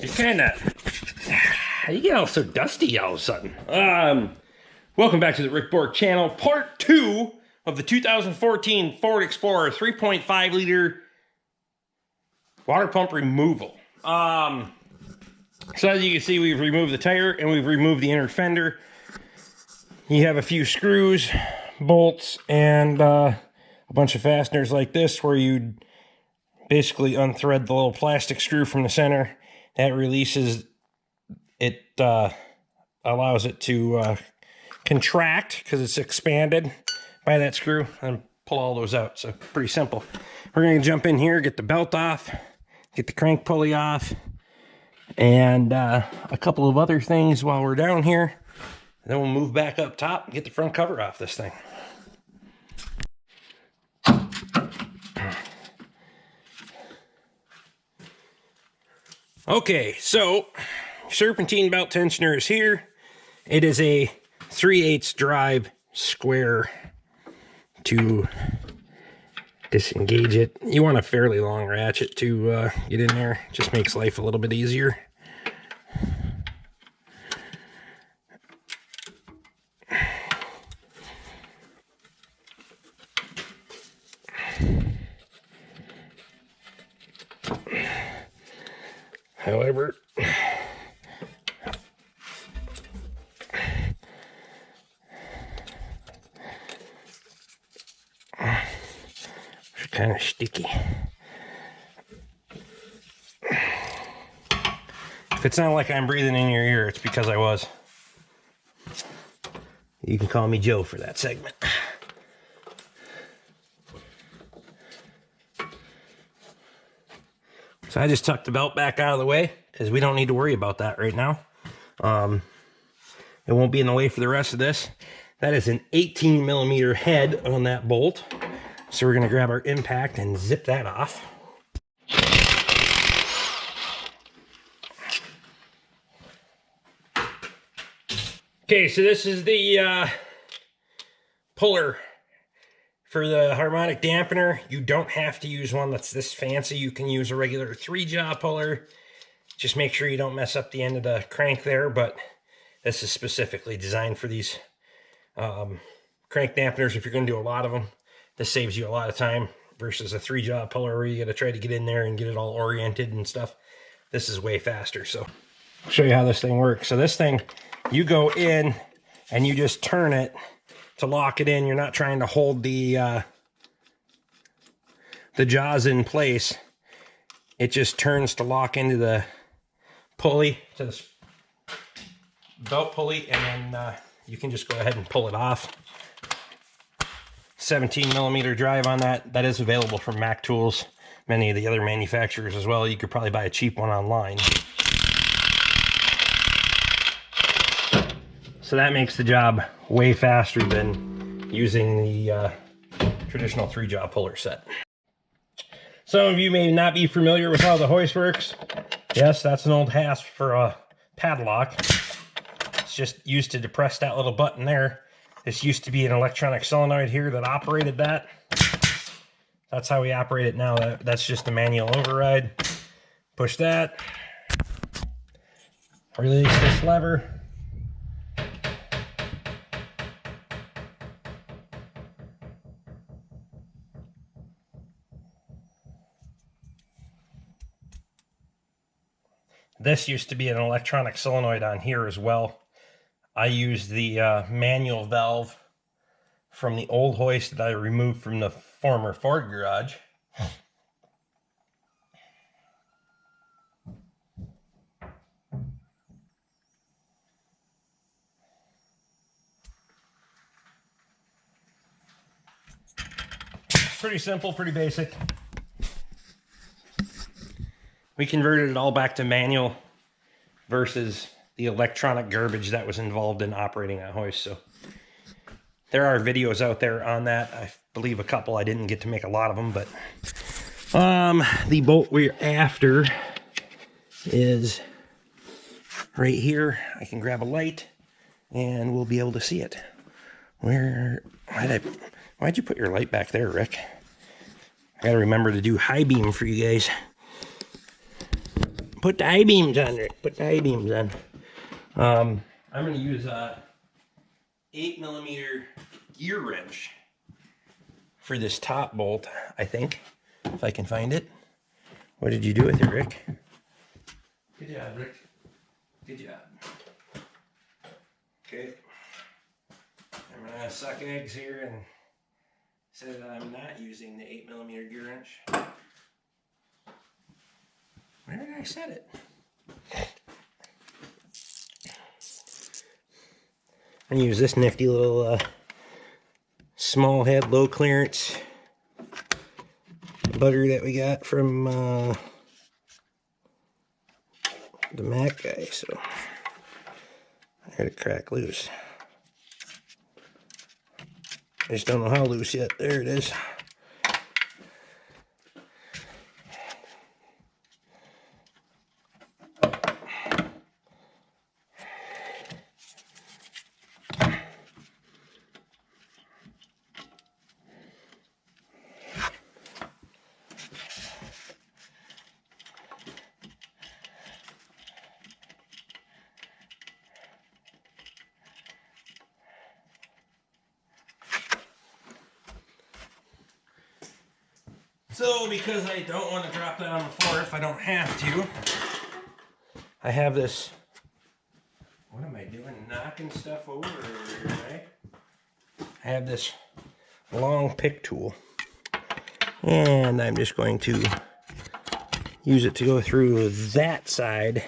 You get all so dusty all of a sudden. Welcome back to the Rick Bork channel, part 2 of the 2014 Ford Explorer 3.5 liter water pump removal. So as you can see, we've removed the tire and we've removed the inner fender. You have a few screws, bolts, and a bunch of fasteners like this where you basically unthread the little plastic screw from the center. That releases it, allows it to contract because it's expanded by that screw, and pull all those out. So pretty simple. We're going to jump in here, get the belt off, get the crank pulley off, and a couple of other things while we're down here. Then we'll move back up top and get the front cover off this thing. Okay, so serpentine belt tensioner is here. It is a 3/8 drive square to disengage it. You want a fairly long ratchet to get in there. Just makes life a little bit easier. However, it's kind of sticky. If it's not like I'm breathing in your ear, it's because I was. You can call me Joe for that segment. So I just tucked the belt back out of the way because we don't need to worry about that right now. It won't be in the way for the rest of this. That is an 18 millimeter head on that bolt. So we're going to grab our impact and zip that off. Okay, so this is the puller for the harmonic dampener. You don't have to use one that's this fancy. You can use a regular 3-jaw puller. Just make sure you don't mess up the end of the crank there, but this is specifically designed for these crank dampeners. If you're going to do a lot of them, this saves you a lot of time versus a 3-jaw puller where you got to try to get in there and get it all oriented and stuff. This is way faster. So I'll show you how this thing works. So this thing, you go in and you just turn it to lock it in. You're not trying to hold the jaws in place. It just turns to lock into the pulley, to the belt pulley, and then you can just go ahead and pull it off. 17 millimeter drive on that. That is available from Mac Tools, many of the other manufacturers as well. You could probably buy a cheap one online. So that makes the job way faster than using the traditional 3-jaw puller set. Some of you may not be familiar with how the hoist works. Yes, that's an old hasp for a padlock. It's just used to depress that little button there. This used to be an electronic solenoid here that operated that. That's how we operate it now. That's just a manual override. Push that. Release this lever. This used to be an electronic solenoid on here as well. I used the manual valve from the old hoist that I removed from the former Ford garage. Pretty simple, pretty basic. We converted it all back to manual versus the electronic garbage that was involved in operating a hoist. So there are videos out there on that. I believe a couple. I didn't get to make a lot of them, but the bolt we're after is right here. I can grab a light and we'll be able to see it. Why'd you put your light back there, Rick? I gotta remember to do high beam for you guys. Put the I-beams on, Rick. Put the I-beams on. I'm going to use a 8mm gear wrench for this top bolt, I think, if I can find it. What did you do with it, Rick? Good job, Rick. Good job. Okay. I'm going to suck eggs here and say that I'm not using the 8mm gear wrench. Where did I set it? I'm going to use this nifty little small head, low clearance bugger that we got from the Mac guy, so I had it crack loose. I just don't know how loose yet. There it is. So, because I don't want to drop it on the floor if I don't have to, I have this, what am I doing, knocking stuff over here, right? I have this long pick tool, and I'm just going to use it to go through that side.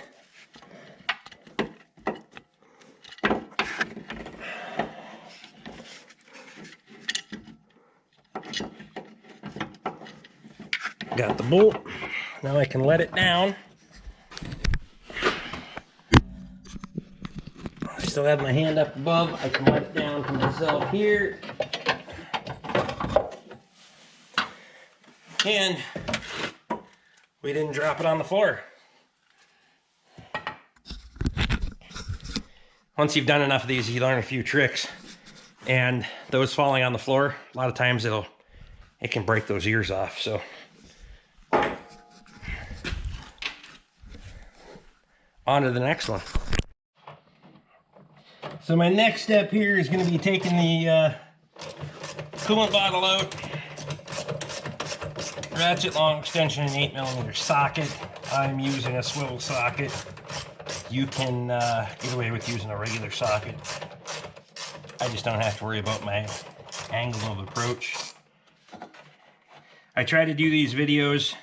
Got the bolt. Now I can let it down. I still have my hand up above. I can let it down to myself here. And we didn't drop it on the floor. Once you've done enough of these, you learn a few tricks. And those falling on the floor, a lot of times it can break those ears off. So on to the next one. So my next step here is going to be taking the coolant bottle out, ratchet long extension, and 8mm socket. I'm using a swivel socket. You can get away with using a regular socket. I just don't have to worry about my angle of approach. I try to do these videos,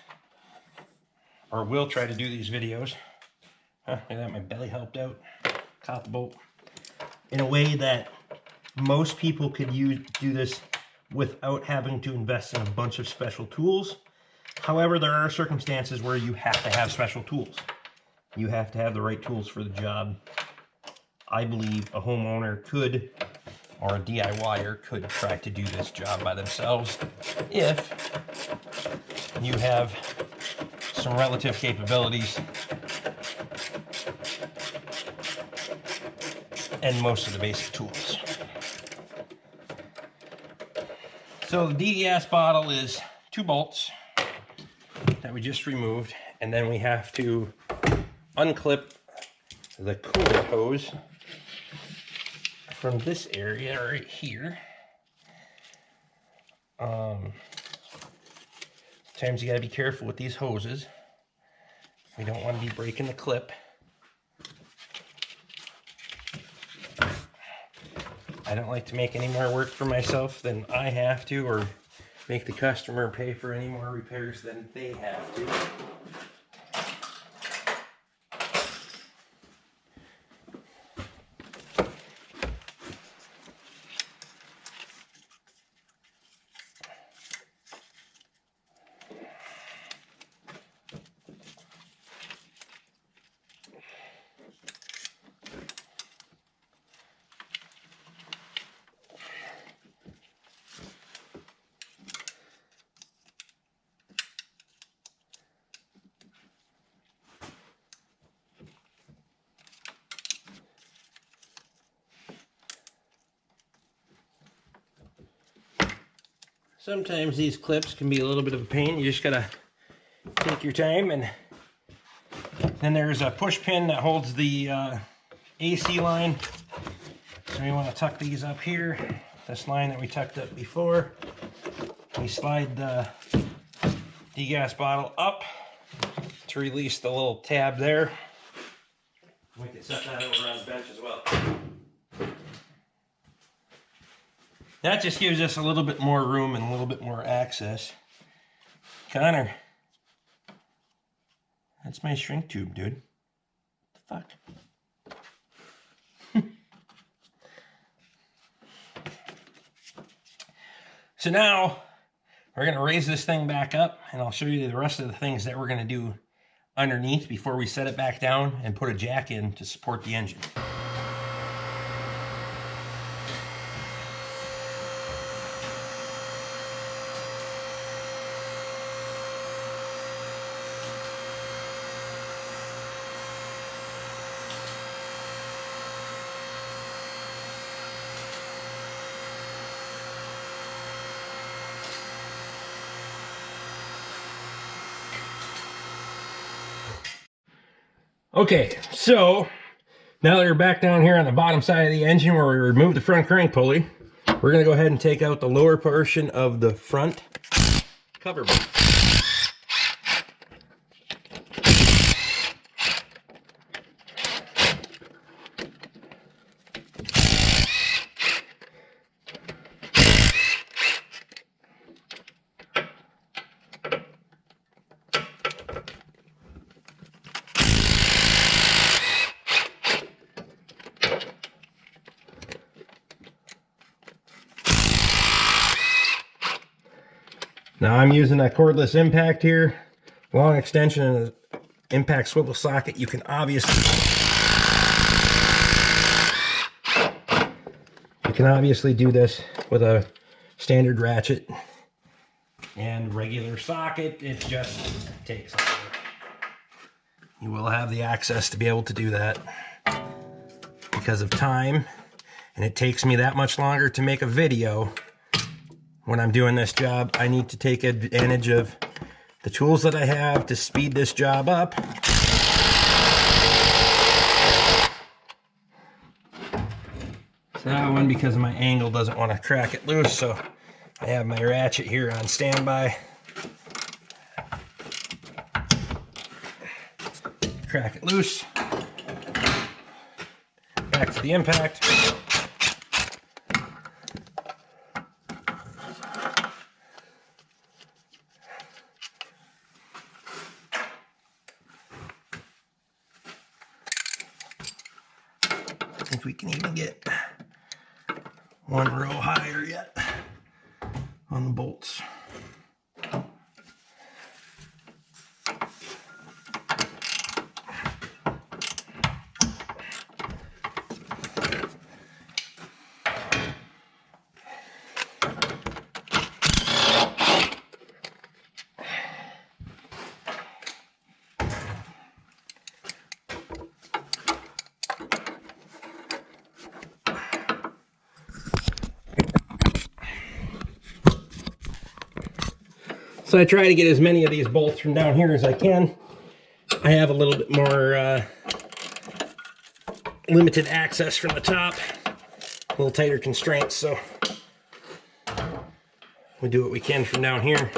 or will try to do these videos. Look at that, my belly helped out. Caught the bolt. In a way that most people could do this without having to invest in a bunch of special tools. However, there are circumstances where you have to have special tools. You have to have the right tools for the job. I believe a homeowner could, or a DIYer could try to do this job by themselves if you have some relative capabilities and most of the basic tools. So the Degas bottle is 2 bolts that we just removed, and then we have to unclip the coolant hose from this area right here. Sometimes you gotta be careful with these hoses. We don't want to be breaking the clip. I don't like to make any more work for myself than I have to, or make the customer pay for any more repairs than they have to. Sometimes these clips can be a little bit of a pain. You just gotta take your time and Then there's a push pin that holds the AC line. So we want to tuck these up here. This line that we tucked up before. We slide the Degas bottle up to release the little tab there. We can set that over on the bench as well. That just gives us a little bit more room and a little bit more access. Connor, that's my shrink tube, dude. What the fuck? So now we're going to raise this thing back up, and I'll show you the rest of the things that we're going to do underneath before we set it back down and put a jack in to support the engine. Okay, so now that we're back down here on the bottom side of the engine where we removed the front crank pulley, we're going to go ahead and take out the lower portion of the front cover bolt. Now I'm using a cordless impact here, long extension and an impact swivel socket. You can obviously do this with a standard ratchet and regular socket. It just takes longer. You will have the access to be able to do that because of time, and it takes me that much longer to make a video. When I'm doing this job, I need to take advantage of the tools that I have to speed this job up. So that one, because of my angle, doesn't want to crack it loose, so I have my ratchet here on standby. Crack it loose. Back to the impact. If we can even get one row higher yet on the bolts. So I try to get as many of these bolts from down here as I can. I have a little bit more limited access from the top, a little tighter constraints, so we do what we can from down here.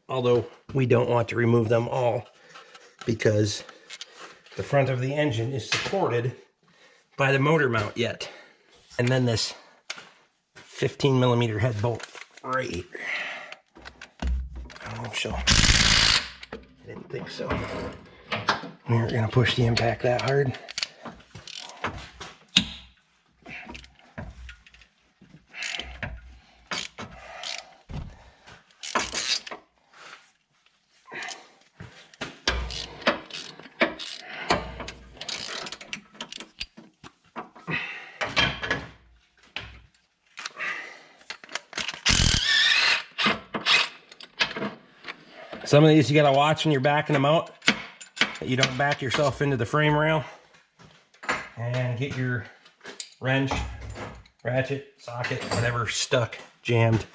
Although we don't want to remove them all because the front of the engine is supported by the motor mount yet. And then this 15mm head bolt right here. I don't know so. I didn't think so. We aren't going to push the impact that hard. Some of these you gotta watch when you're backing them out, that you don't back yourself into the frame rail. And get your wrench, ratchet, socket, whatever stuck, jammed.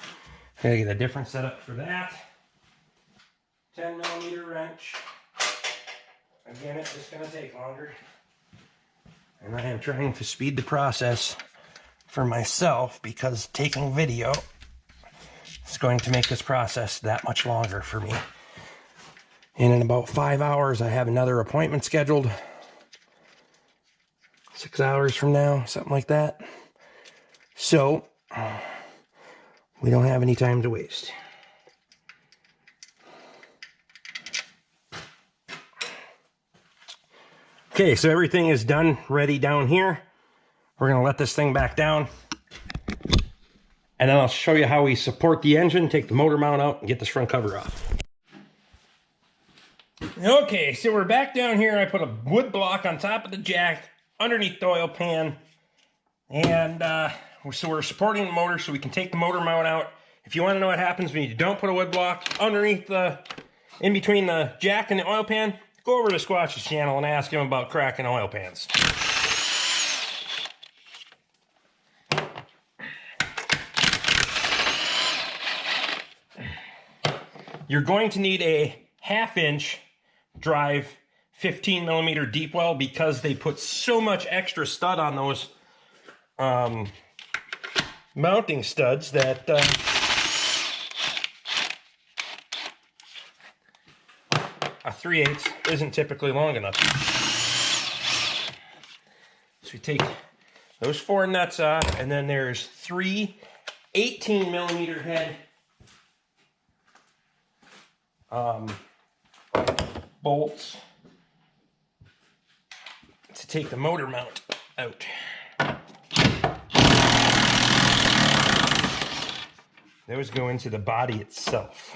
I gotta get a different setup for that. 10mm wrench. Again, it's just going to take longer. And I am trying to speed the process for myself because taking video is going to make this process that much longer for me. And in about 5 hours, I have another appointment scheduled. 6 hours from now, something like that. So, we don't have any time to waste. Okay, so everything is done, ready down here. We're gonna let this thing back down. And then I'll show you how we support the engine, take the motor mount out, and get this front cover off. Okay, so we're back down here. I put a wood block on top of the jack, underneath the oil pan. And so we're supporting the motor so we can take the motor mount out. If you wanna know what happens when you don't put a wood block underneath in between the jack and the oil pan, go over to Squatch's channel and ask him about cracking oil pans. You're going to need a 1/2 inch drive 15mm deep well because they put so much extra stud on those mounting studs that a 3/8 isn't typically long enough. So we take those 4 nuts off, and then there's 3 18mm head bolts to take the motor mount out. Those go into the body itself.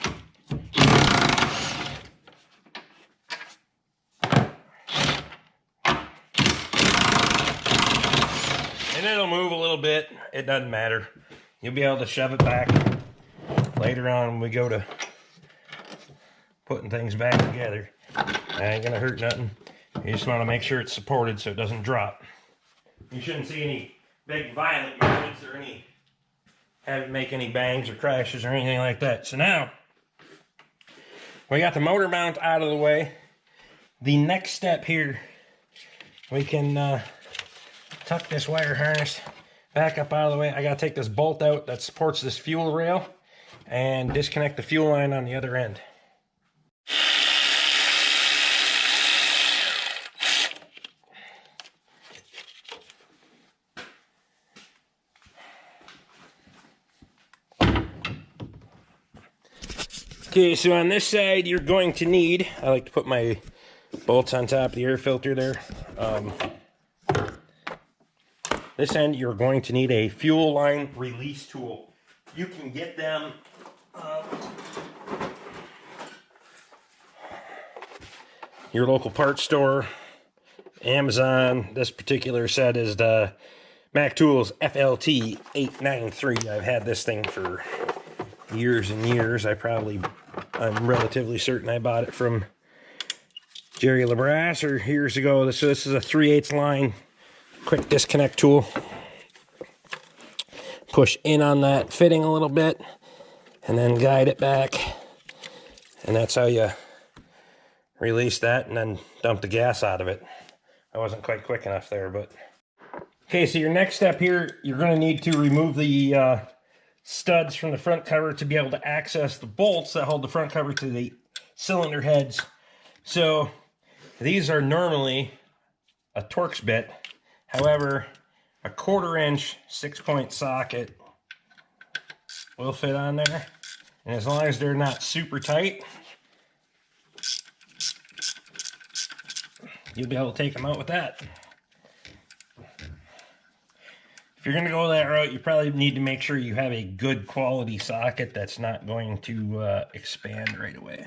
And it'll move a little bit. It doesn't matter. You'll be able to shove it back later on when we go to putting things back together. That ain't gonna hurt nothing. You just want to make sure it's supported so it doesn't drop. You shouldn't see any big violent movements or haven't make any bangs or crashes or anything like that. So now we got the motor mount out of the way. The next step here, we can tuck this wire harness back up out of the way. I gotta take this bolt out that supports this fuel rail and disconnect the fuel line on the other end. Okay, so on this side, you're going to need, I like to put my bolts on top of the air filter there. This end, you're going to need a fuel line release tool. You can get them your local parts store, Amazon. This particular set is the Mac Tools FLT 893. I've had this thing for years and years. I'm relatively certain I bought it from Jerry LeBrasser years ago. So this is a 3/8 line quick disconnect tool. Push in on that fitting a little bit and then guide it back. And that's how you release that and then dump the gas out of it. I wasn't quite quick enough there, but. Okay, so your next step here, you're going to need to remove the studs from the front cover to be able to access the bolts that hold the front cover to the cylinder heads. So these are normally a Torx bit. However, a 1/4 inch 6-point socket will fit on there. And as long as they're not super tight, you'll be able to take them out with that. If you're going to go that route, you probably need to make sure you have a good quality socket that's not going to expand right away.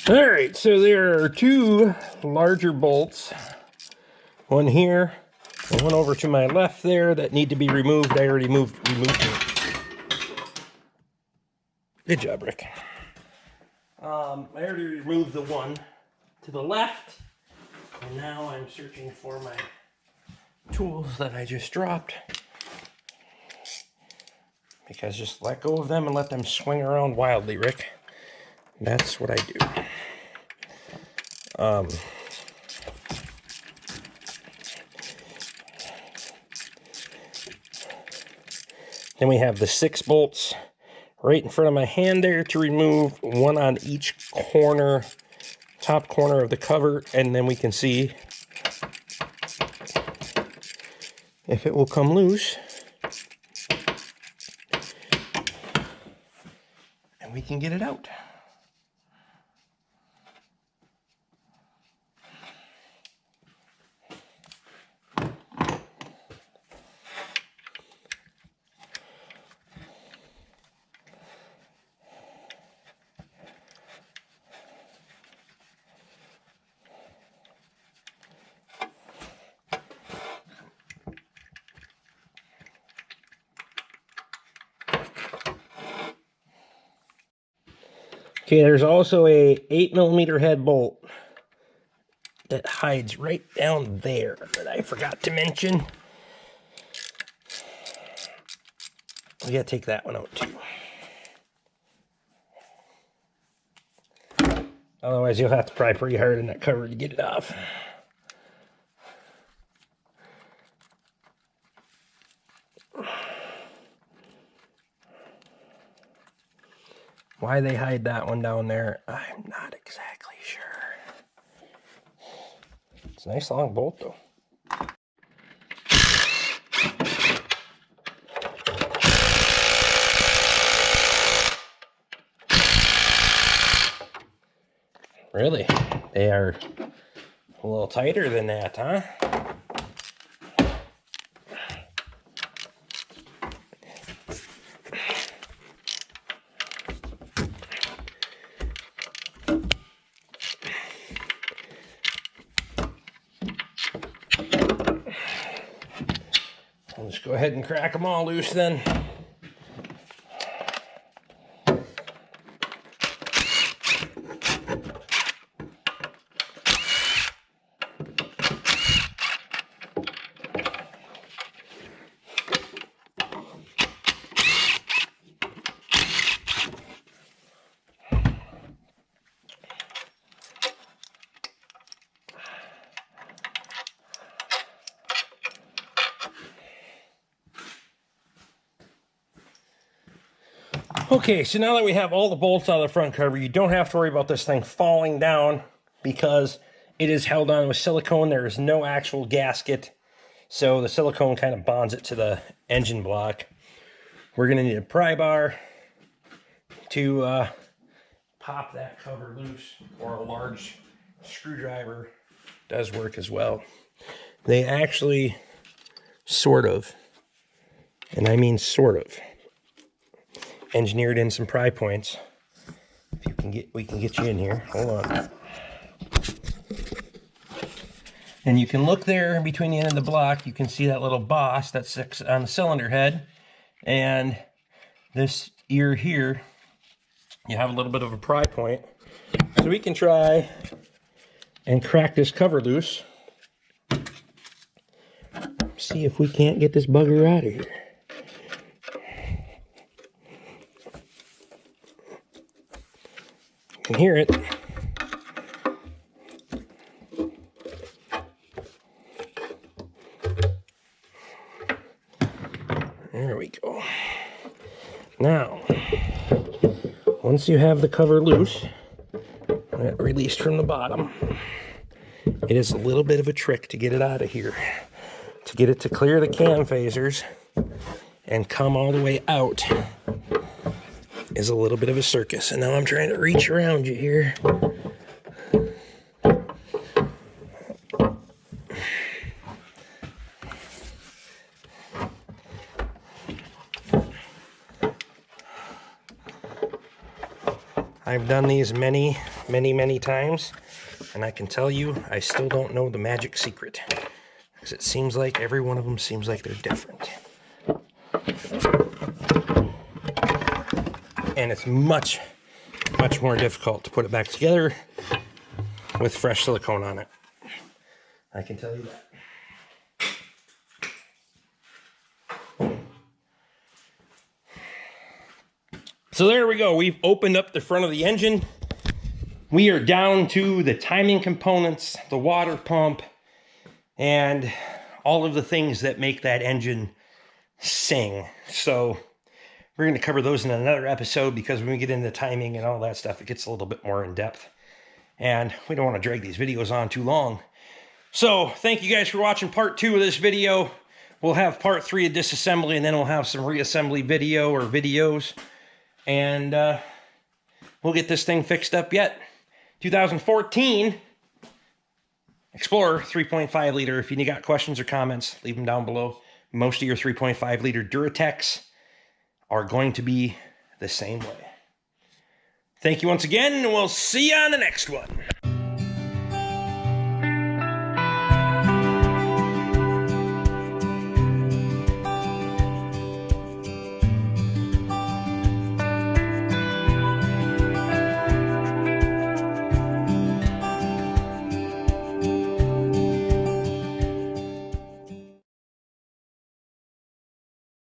All right, so there are two larger bolts, one here and one over to my left there, that need to be removed. I already removed them. Good job, Rick. I already removed the one to the left, and now I'm searching for my tools that I just dropped, because just let go of them and let them swing around wildly, Rick. That's what I do. Then we have the 6 bolts right in front of my hand there to remove, one on each corner, top corner of the cover, and then we can see if it will come loose. And we can get it out. Okay, there's also a 8mm head bolt that hides right down there that I forgot to mention. We gotta take that one out too. Otherwise you'll have to pry pretty hard in that cover to get it off. Why they hide that one down there, I'm not exactly sure. It's a nice long bolt though. Really? They are a little tighter than that, huh? I'll just go ahead and crack them all loose then. Okay, so now that we have all the bolts out of the front cover, you don't have to worry about this thing falling down because it is held on with silicone. There is no actual gasket, so the silicone kind of bonds it to the engine block. We're going to need a pry bar to pop that cover loose, or a large screwdriver does work as well. They actually sort of, and I mean sort of, engineered in some pry points. If you can get, we can get you in here. Hold on. And you can look there between the end of the block. You can see that little boss that's on the cylinder head, and this ear here. You have a little bit of a pry point, so we can try and crack this cover loose. See if we can't get this bugger out of here. You can hear it. There we go. Now, once you have the cover loose, released from the bottom, it is a little bit of a trick to get it out of here. To get it to clear the cam phasers and come all the way out is a little bit of a circus. And now I'm trying to reach around you here. I've done these many, many times, and I can tell you, I still don't know the magic secret. Because it seems like every one of them seems like they're different. And it's much more difficult to put it back together with fresh silicone on it. I can tell you that. So there we go. We've opened up the front of the engine. We are down to the timing components, the water pump, and all of the things that make that engine sing. So we're going to cover those in another episode, because when we get into timing and all that stuff, it gets a little bit more in depth. And we don't want to drag these videos on too long. So thank you guys for watching part 2 of this video. We'll have part 3 of disassembly, and then we'll have some reassembly video or videos. And we'll get this thing fixed up yet. 2014 Explorer 3.5 liter. If you got questions or comments, leave them down below. Most of your 3.5 liter Duratex are going to be the same way. Thank you once again, and we'll see you on the next one.